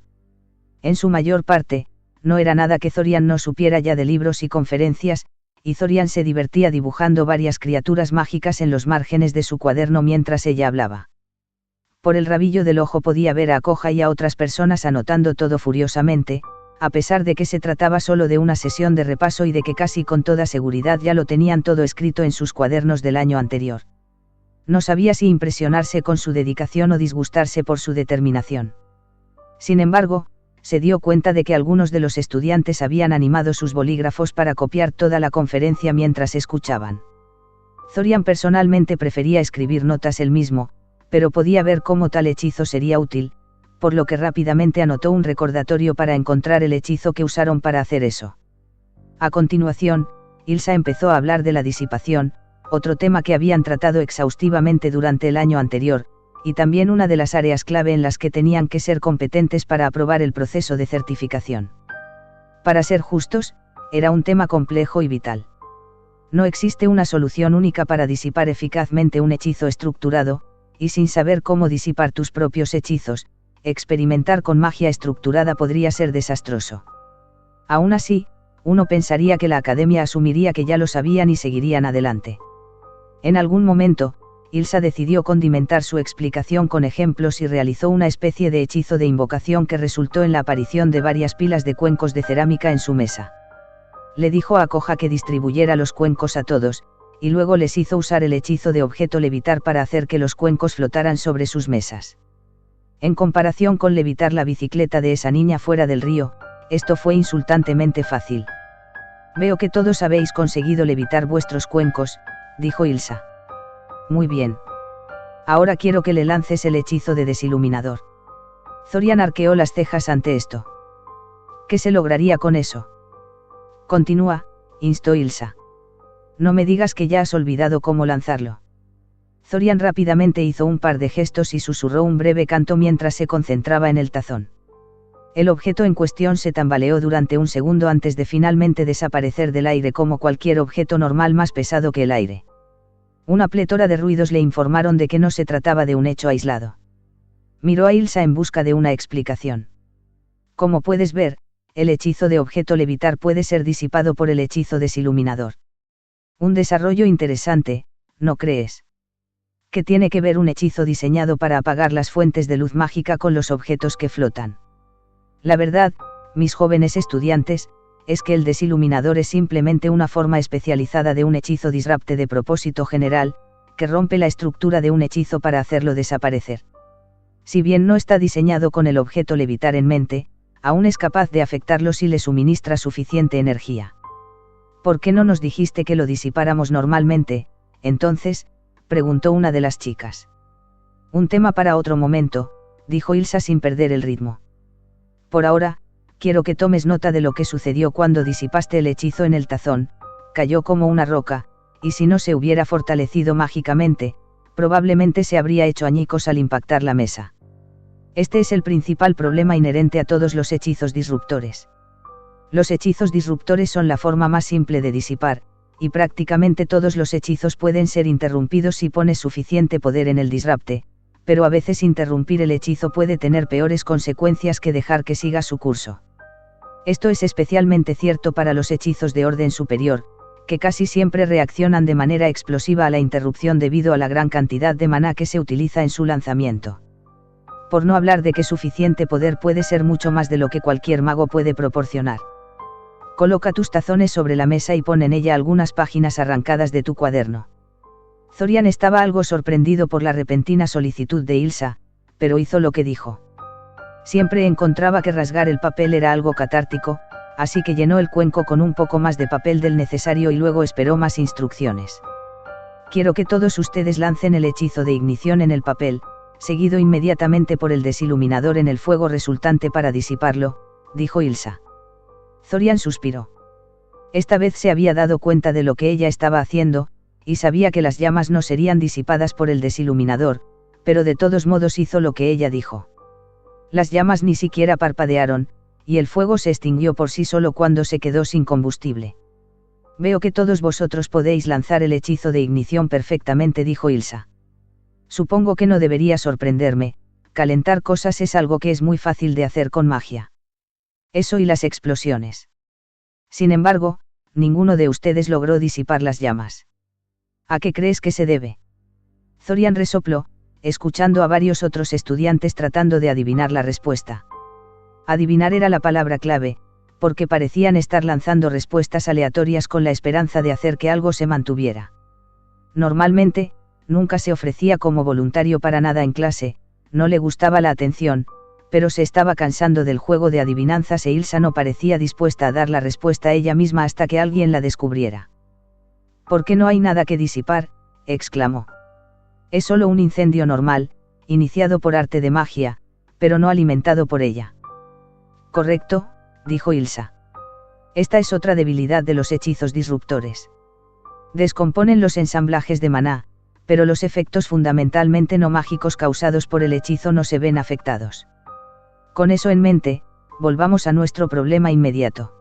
En su mayor parte, no era nada que Zorian no supiera ya de libros y conferencias, y Zorian se divertía dibujando varias criaturas mágicas en los márgenes de su cuaderno mientras ella hablaba. Por el rabillo del ojo podía ver a Koha y a otras personas anotando todo furiosamente, a pesar de que se trataba solo de una sesión de repaso y de que casi con toda seguridad ya lo tenían todo escrito en sus cuadernos del año anterior. No sabía si impresionarse con su dedicación o disgustarse por su determinación. Sin embargo, se dio cuenta de que algunos de los estudiantes habían animado sus bolígrafos para copiar toda la conferencia mientras escuchaban. Zorian personalmente prefería escribir notas él mismo, pero podía ver cómo tal hechizo sería útil, por lo que rápidamente anotó un recordatorio para encontrar el hechizo que usaron para hacer eso. A continuación, Ilsa empezó a hablar de la disipación, otro tema que habían tratado exhaustivamente durante el año anterior, y también una de las áreas clave en las que tenían que ser competentes para aprobar el proceso de certificación. Para ser justos, era un tema complejo y vital. No existe una solución única para disipar eficazmente un hechizo estructurado, y sin saber cómo disipar tus propios hechizos, experimentar con magia estructurada podría ser desastroso. Aún así, uno pensaría que la academia asumiría que ya lo sabían y seguirían adelante. En algún momento, Ilsa decidió condimentar su explicación con ejemplos y realizó una especie de hechizo de invocación que resultó en la aparición de varias pilas de cuencos de cerámica en su mesa. Le dijo a Koha que distribuyera los cuencos a todos, y luego les hizo usar el hechizo de objeto levitar para hacer que los cuencos flotaran sobre sus mesas. En comparación con levitar la bicicleta de esa niña fuera del río, esto fue insultantemente fácil. Veo que todos habéis conseguido levitar vuestros cuencos, dijo Ilsa. Muy bien. Ahora quiero que le lances el hechizo de desiluminador. Zorian arqueó las cejas ante esto. ¿Qué se lograría con eso? Continúa, instó Ilsa. No me digas que ya has olvidado cómo lanzarlo. Zorian rápidamente hizo un par de gestos y susurró un breve canto mientras se concentraba en el tazón. El objeto en cuestión se tambaleó durante un segundo antes de finalmente desaparecer del aire como cualquier objeto normal más pesado que el aire. Una plétora de ruidos le informaron de que no se trataba de un hecho aislado. Miró a Ilsa en busca de una explicación. Como puedes ver, el hechizo de objeto levitar puede ser disipado por el hechizo desiluminador. Un desarrollo interesante, ¿no crees? ¿Qué tiene que ver un hechizo diseñado para apagar las fuentes de luz mágica con los objetos que flotan? La verdad, mis jóvenes estudiantes, es que el desiluminador es simplemente una forma especializada de un hechizo disrupte de propósito general, que rompe la estructura de un hechizo para hacerlo desaparecer. Si bien no está diseñado con el objeto levitar en mente, aún es capaz de afectarlo si le suministra suficiente energía. ¿Por qué no nos dijiste que lo disipáramos normalmente, entonces?, preguntó una de las chicas. Un tema para otro momento, dijo Ilsa sin perder el ritmo. Por ahora, quiero que tomes nota de lo que sucedió cuando disipaste el hechizo en el tazón. Cayó como una roca, y si no se hubiera fortalecido mágicamente, probablemente se habría hecho añicos al impactar la mesa. Este es el principal problema inherente a todos los hechizos disruptores. Los hechizos disruptores son la forma más simple de disipar, y prácticamente todos los hechizos pueden ser interrumpidos si pones suficiente poder en el disrupte, pero a veces interrumpir el hechizo puede tener peores consecuencias que dejar que siga su curso. Esto es especialmente cierto para los hechizos de orden superior, que casi siempre reaccionan de manera explosiva a la interrupción debido a la gran cantidad de maná que se utiliza en su lanzamiento. Por no hablar de que suficiente poder puede ser mucho más de lo que cualquier mago puede proporcionar. Coloca tus tazones sobre la mesa y pon en ella algunas páginas arrancadas de tu cuaderno. Zorian estaba algo sorprendido por la repentina solicitud de Ilsa, pero hizo lo que dijo. Siempre encontraba que rasgar el papel era algo catártico, así que llenó el cuenco con un poco más de papel del necesario y luego esperó más instrucciones. Quiero que todos ustedes lancen el hechizo de ignición en el papel, seguido inmediatamente por el desiluminador en el fuego resultante para disiparlo, dijo Ilsa. Zorian suspiró. Esta vez se había dado cuenta de lo que ella estaba haciendo, y sabía que las llamas no serían disipadas por el desiluminador, pero de todos modos hizo lo que ella dijo. Las llamas ni siquiera parpadearon, y el fuego se extinguió por sí solo cuando se quedó sin combustible. Veo que todos vosotros podéis lanzar el hechizo de ignición perfectamente, dijo Ilsa. Supongo que no debería sorprenderme, calentar cosas es algo que es muy fácil de hacer con magia. Eso y las explosiones. Sin embargo, ninguno de ustedes logró disipar las llamas. ¿A qué crees que se debe? Zorian resopló, escuchando a varios otros estudiantes tratando de adivinar la respuesta. Adivinar era la palabra clave, porque parecían estar lanzando respuestas aleatorias con la esperanza de hacer que algo se mantuviera. Normalmente, nunca se ofrecía como voluntario para nada en clase, no le gustaba la atención, pero se estaba cansando del juego de adivinanzas e Ilsa no parecía dispuesta a dar la respuesta ella misma hasta que alguien la descubriera. ¿Por qué no hay nada que disipar?, exclamó. Es solo un incendio normal, iniciado por arte de magia, pero no alimentado por ella. Correcto, dijo Ilsa. Esta es otra debilidad de los hechizos disruptores. Descomponen los ensamblajes de maná, pero los efectos fundamentalmente no mágicos causados por el hechizo no se ven afectados. Con eso en mente, volvamos a nuestro problema inmediato.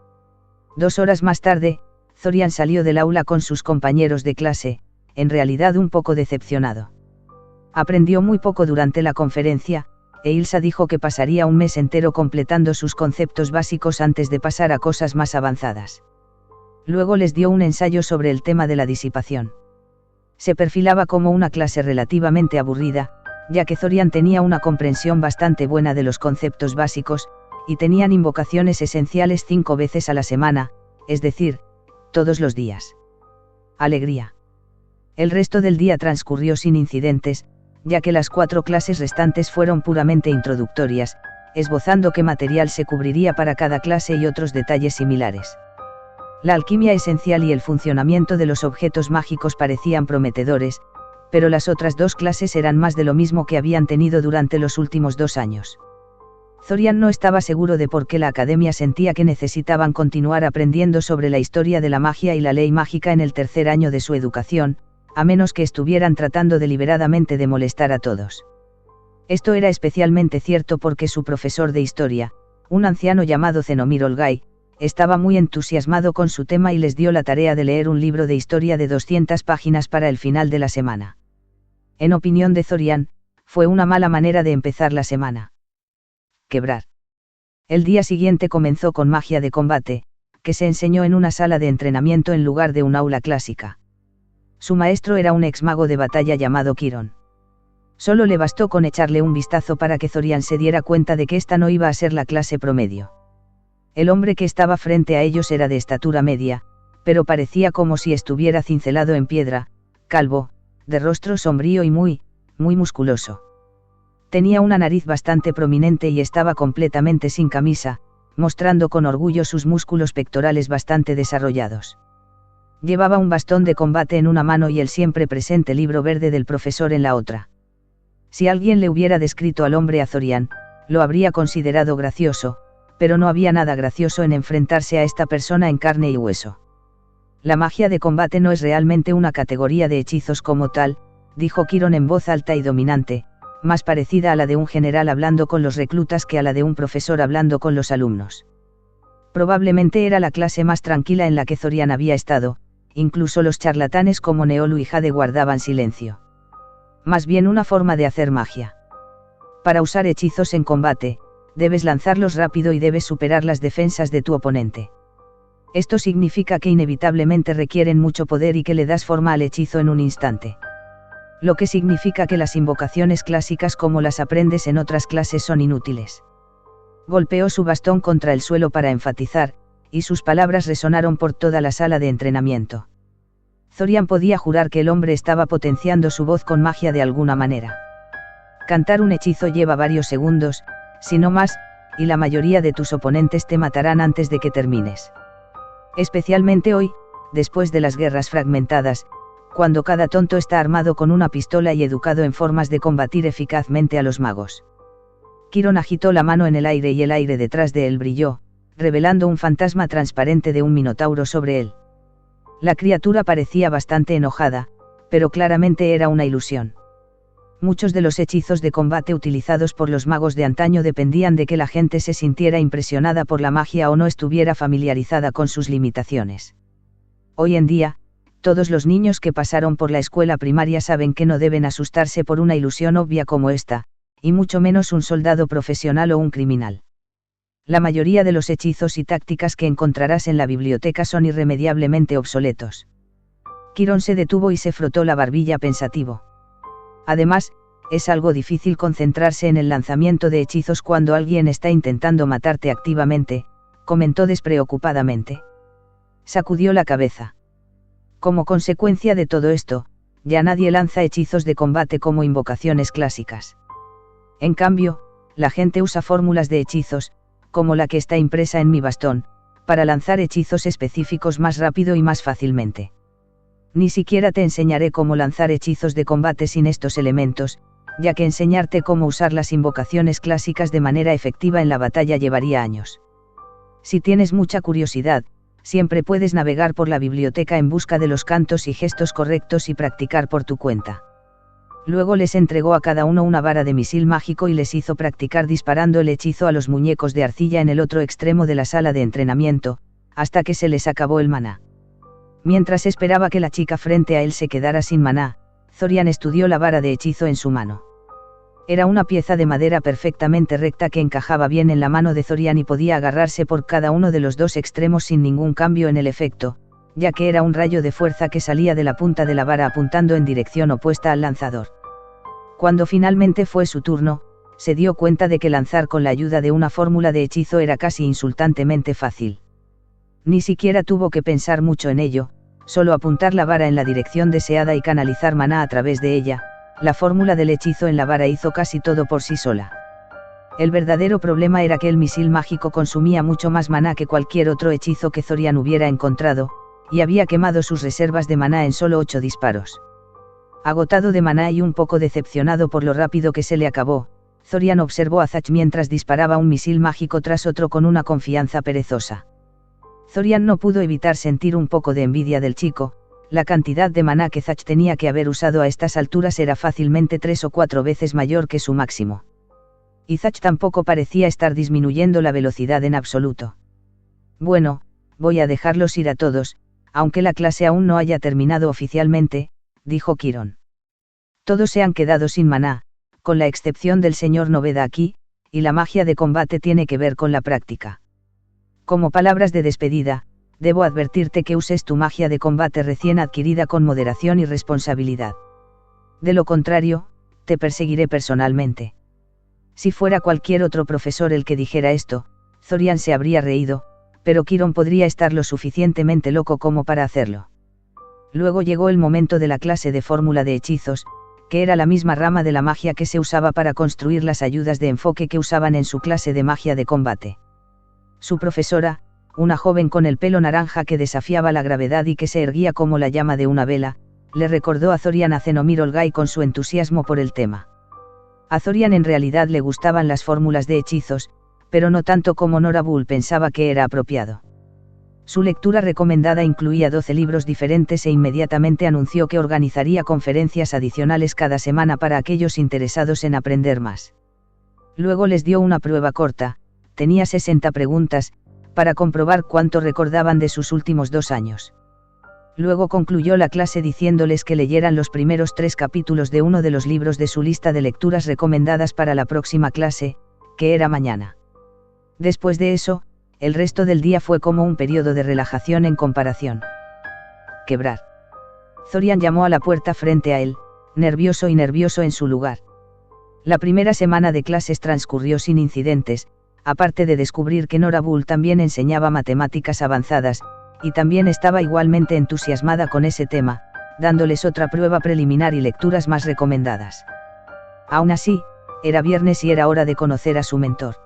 2 horas más tarde, Zorian salió del aula con sus compañeros de clase, en realidad un poco decepcionado. Aprendió muy poco durante la conferencia, e Ilsa dijo que pasaría un mes entero completando sus conceptos básicos antes de pasar a cosas más avanzadas. Luego les dio un ensayo sobre el tema de la disipación. Se perfilaba como una clase relativamente aburrida, ya que Zorian tenía una comprensión bastante buena de los conceptos básicos, y tenían invocaciones esenciales 5 veces a la semana, es decir, todos los días. Alegría. El resto del día transcurrió sin incidentes, ya que las 4 clases restantes fueron puramente introductorias, esbozando qué material se cubriría para cada clase y otros detalles similares. La alquimia esencial y el funcionamiento de los objetos mágicos parecían prometedores, pero las otras 2 clases eran más de lo mismo que habían tenido durante los últimos 2 años. Zorian no estaba seguro de por qué la academia sentía que necesitaban continuar aprendiendo sobre la historia de la magia y la ley mágica en el 3er año de su educación, a menos que estuvieran tratando deliberadamente de molestar a todos. Esto era especialmente cierto porque su profesor de historia, un anciano llamado Zenomir Olgay, estaba muy entusiasmado con su tema y les dio la tarea de leer un libro de historia de 200 páginas para el final de la semana. En opinión de Zorian, fue una mala manera de empezar la semana. Quebrar. El día siguiente comenzó con magia de combate, que se enseñó en una sala de entrenamiento en lugar de un aula clásica. Su maestro era un ex mago de batalla llamado Kiron. Solo le bastó con echarle un vistazo para que Zorian se diera cuenta de que esta no iba a ser la clase promedio. El hombre que estaba frente a ellos era de estatura media, pero parecía como si estuviera cincelado en piedra, calvo, de rostro sombrío y muy musculoso. Tenía una nariz bastante prominente y estaba completamente sin camisa, mostrando con orgullo sus músculos pectorales bastante desarrollados. Llevaba un bastón de combate en una mano y el siempre presente libro verde del profesor en la otra. Si alguien le hubiera descrito al hombre azorián, lo habría considerado gracioso, pero no había nada gracioso en enfrentarse a esta persona en carne y hueso. La magia de combate no es realmente una categoría de hechizos como tal, dijo Quirón en voz alta y dominante, más parecida a la de un general hablando con los reclutas que a la de un profesor hablando con los alumnos. Probablemente era la clase más tranquila en la que Zorian había estado, incluso los charlatanes como Neolu y Jade guardaban silencio. Más bien una forma de hacer magia. Para usar hechizos en combate, debes lanzarlos rápido y debes superar las defensas de tu oponente. Esto significa que inevitablemente requieren mucho poder y que le das forma al hechizo en un instante. Lo que significa que las invocaciones clásicas como las aprendes en otras clases son inútiles. Golpeó su bastón contra el suelo para enfatizar, y sus palabras resonaron por toda la sala de entrenamiento. Zorian podía jurar que el hombre estaba potenciando su voz con magia de alguna manera. Cantar un hechizo lleva varios segundos, si no más, y la mayoría de tus oponentes te matarán antes de que termines. Especialmente hoy, después de las guerras fragmentadas, cuando cada tonto está armado con una pistola y educado en formas de combatir eficazmente a los magos. Quirón agitó la mano en el aire y el aire detrás de él brilló, revelando un fantasma transparente de un minotauro sobre él. La criatura parecía bastante enojada, pero claramente era una ilusión. Muchos de los hechizos de combate utilizados por los magos de antaño dependían de que la gente se sintiera impresionada por la magia o no estuviera familiarizada con sus limitaciones. Hoy en día, todos los niños que pasaron por la escuela primaria saben que no deben asustarse por una ilusión obvia como esta, y mucho menos un soldado profesional o un criminal. La mayoría de los hechizos y tácticas que encontrarás en la biblioteca son irremediablemente obsoletos. Quirón se detuvo y se frotó la barbilla pensativo. Además, es algo difícil concentrarse en el lanzamiento de hechizos cuando alguien está intentando matarte activamente, comentó despreocupadamente. Sacudió la cabeza. Como consecuencia de todo esto, ya nadie lanza hechizos de combate como invocaciones clásicas. En cambio, la gente usa fórmulas de hechizos, como la que está impresa en mi bastón, para lanzar hechizos específicos más rápido y más fácilmente. Ni siquiera te enseñaré cómo lanzar hechizos de combate sin estos elementos, ya que enseñarte cómo usar las invocaciones clásicas de manera efectiva en la batalla llevaría años. Si tienes mucha curiosidad, siempre puedes navegar por la biblioteca en busca de los cantos y gestos correctos y practicar por tu cuenta. Luego les entregó a cada uno una vara de misil mágico y les hizo practicar disparando el hechizo a los muñecos de arcilla en el otro extremo de la sala de entrenamiento, hasta que se les acabó el maná. Mientras esperaba que la chica frente a él se quedara sin maná, Zorian estudió la vara de hechizo en su mano. Era una pieza de madera perfectamente recta que encajaba bien en la mano de Zorian y podía agarrarse por cada uno de los dos extremos sin ningún cambio en el efecto, ya que era un rayo de fuerza que salía de la punta de la vara apuntando en dirección opuesta al lanzador. Cuando finalmente fue su turno, se dio cuenta de que lanzar con la ayuda de una fórmula de hechizo era casi insultantemente fácil. Ni siquiera tuvo que pensar mucho en ello, solo apuntar la vara en la dirección deseada y canalizar maná a través de ella. La fórmula del hechizo en la vara hizo casi todo por sí sola. El verdadero problema era que el misil mágico consumía mucho más maná que cualquier otro hechizo que Zorian hubiera encontrado, y había quemado sus reservas de maná en solo 8 disparos. Agotado de maná y un poco decepcionado por lo rápido que se le acabó, Zorian observó a Zach mientras disparaba un misil mágico tras otro con una confianza perezosa. Zorian no pudo evitar sentir un poco de envidia del chico. La cantidad de maná que Zach tenía que haber usado a estas alturas era fácilmente 3 o 4 veces mayor que su máximo. Y Zach tampoco parecía estar disminuyendo la velocidad en absoluto. Bueno, voy a dejarlos ir a todos, aunque la clase aún no haya terminado oficialmente, dijo Quirón. Todos se han quedado sin maná, con la excepción del señor Noveda aquí, y la magia de combate tiene que ver con la práctica. Como palabras de despedida, debo advertirte que uses tu magia de combate recién adquirida con moderación y responsabilidad. De lo contrario, te perseguiré personalmente. Si fuera cualquier otro profesor el que dijera esto, Zorian se habría reído, pero Quirón podría estar lo suficientemente loco como para hacerlo. Luego llegó el momento de la clase de fórmula de hechizos, que era la misma rama de la magia que se usaba para construir las ayudas de enfoque que usaban en su clase de magia de combate. Su profesora, una joven con el pelo naranja que desafiaba la gravedad y que se erguía como la llama de una vela, le recordó a Zorian a Zenomir Olgai con su entusiasmo por el tema. A Zorian en realidad le gustaban las fórmulas de hechizos, pero no tanto como Nora Bull pensaba que era apropiado. Su lectura recomendada incluía 12 libros diferentes e inmediatamente anunció que organizaría conferencias adicionales cada semana para aquellos interesados en aprender más. Luego les dio una prueba corta, tenía 60 preguntas, para comprobar cuánto recordaban de sus últimos 2 años. Luego concluyó la clase diciéndoles que leyeran los primeros 3 capítulos de uno de los libros de su lista de lecturas recomendadas para la próxima clase, que era mañana. Después de eso, el resto del día fue como un periodo de relajación en comparación. Quebrar. Zorian llamó a la puerta frente a él, nervioso en su lugar. La primera semana de clases transcurrió sin incidentes, aparte de descubrir que Nora Bull también enseñaba matemáticas avanzadas, y también estaba igualmente entusiasmada con ese tema, dándoles otra prueba preliminar y lecturas más recomendadas. Aún así, era viernes y era hora de conocer a su mentor.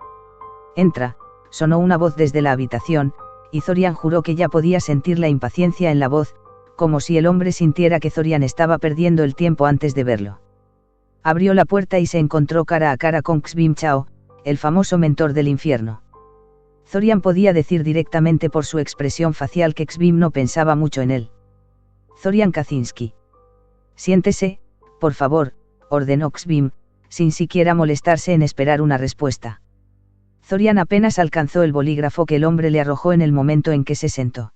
«Entra», sonó una voz desde la habitación, y Zorian juró que ya podía sentir la impaciencia en la voz, como si el hombre sintiera que Zorian estaba perdiendo el tiempo antes de verlo. Abrió la puerta y se encontró cara a cara con Xbim Chao, el famoso mentor del infierno. Zorian podía decir directamente por su expresión facial que Xbim no pensaba mucho en él. Zorian Kaczynski. «Siéntese, por favor», ordenó Xbim, sin siquiera molestarse en esperar una respuesta. Zorian apenas alcanzó el bolígrafo que el hombre le arrojó en el momento en que se sentó.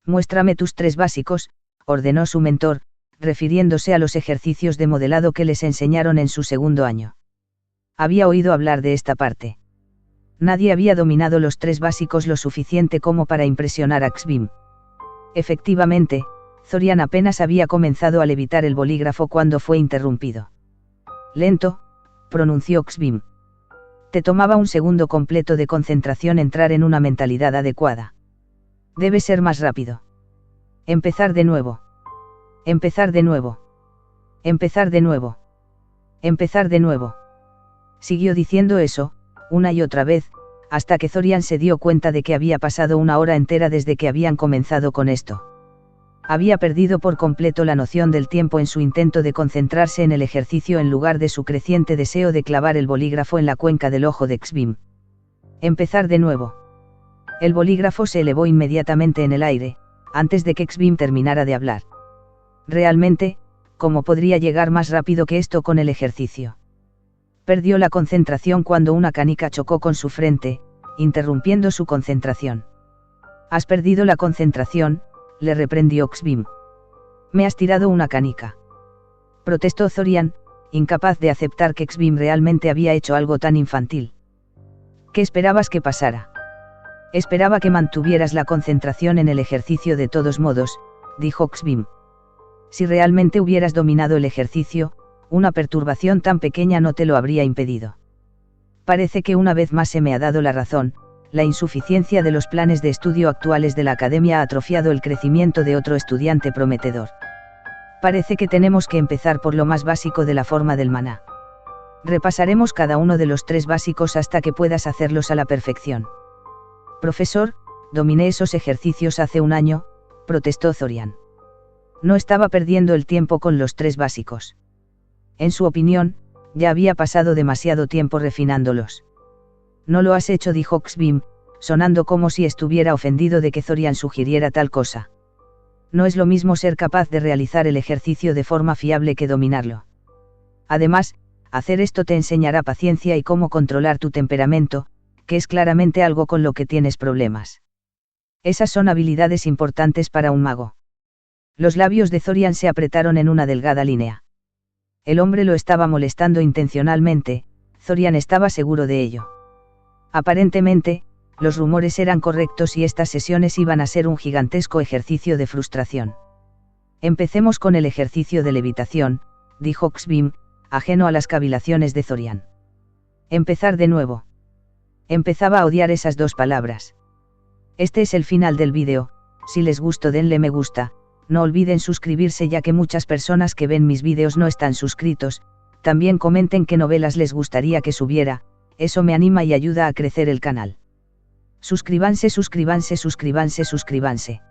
«Muéstrame tus 3 básicos», ordenó su mentor, refiriéndose a los ejercicios de modelado que les enseñaron en su segundo año. Había oído hablar de esta parte. Nadie había dominado los 3 básicos lo suficiente como para impresionar a Xbim. Efectivamente, Zorian apenas había comenzado a levitar el bolígrafo cuando fue interrumpido. «Lento», pronunció Xbim. Te tomaba un segundo completo de concentración entrar en una mentalidad adecuada. Debe ser más rápido. Empezar de nuevo. Empezar de nuevo. Empezar de nuevo. Empezar de nuevo. Siguió diciendo eso, una y otra vez, hasta que Zorian se dio cuenta de que había pasado una hora entera desde que habían comenzado con esto. Había perdido por completo la noción del tiempo en su intento de concentrarse en el ejercicio en lugar de su creciente deseo de clavar el bolígrafo en la cuenca del ojo de Xbim. Empezar de nuevo. El bolígrafo se elevó inmediatamente en el aire, antes de que Xbim terminara de hablar. Realmente, ¿cómo podría llegar más rápido que esto con el ejercicio? Perdió la concentración cuando una canica chocó con su frente, interrumpiendo su concentración. «Has perdido la concentración», le reprendió Xbim. «Me has tirado una canica», protestó Zorian, incapaz de aceptar que Xbim realmente había hecho algo tan infantil. «¿Qué esperabas que pasara?» «Esperaba que mantuvieras la concentración en el ejercicio de todos modos», dijo Xbim. «Si realmente hubieras dominado el ejercicio, una perturbación tan pequeña no te lo habría impedido. Parece que una vez más se me ha dado la razón. La insuficiencia de los planes de estudio actuales de la academia ha atrofiado el crecimiento de otro estudiante prometedor. Parece que tenemos que empezar por lo más básico de la forma del maná. Repasaremos cada uno de los 3 básicos hasta que puedas hacerlos a la perfección». «Profesor, dominé esos ejercicios hace un año», protestó Zorian. No estaba perdiendo el tiempo con los 3 básicos. En su opinión, ya había pasado demasiado tiempo refinándolos. «No lo has hecho», dijo Xbim, sonando como si estuviera ofendido de que Zorian sugiriera tal cosa. «No es lo mismo ser capaz de realizar el ejercicio de forma fiable que dominarlo. Además, hacer esto te enseñará paciencia y cómo controlar tu temperamento, que es claramente algo con lo que tienes problemas. Esas son habilidades importantes para un mago». Los labios de Zorian se apretaron en una delgada línea. El hombre lo estaba molestando intencionalmente, Zorian estaba seguro de ello. Aparentemente, los rumores eran correctos y estas sesiones iban a ser un gigantesco ejercicio de frustración. «Empecemos con el ejercicio de levitación», dijo Xbim, ajeno a las cavilaciones de Zorian. «Empezar de nuevo». Empezaba a odiar esas 2 palabras. Este es el final del vídeo. Si les gustó denle me gusta, No olviden suscribirse ya que muchas personas que ven mis vídeos no están suscritos. También comenten qué novelas les gustaría que subiera, eso me anima y ayuda a crecer el canal. Suscríbanse, suscríbanse, suscríbanse, suscríbanse.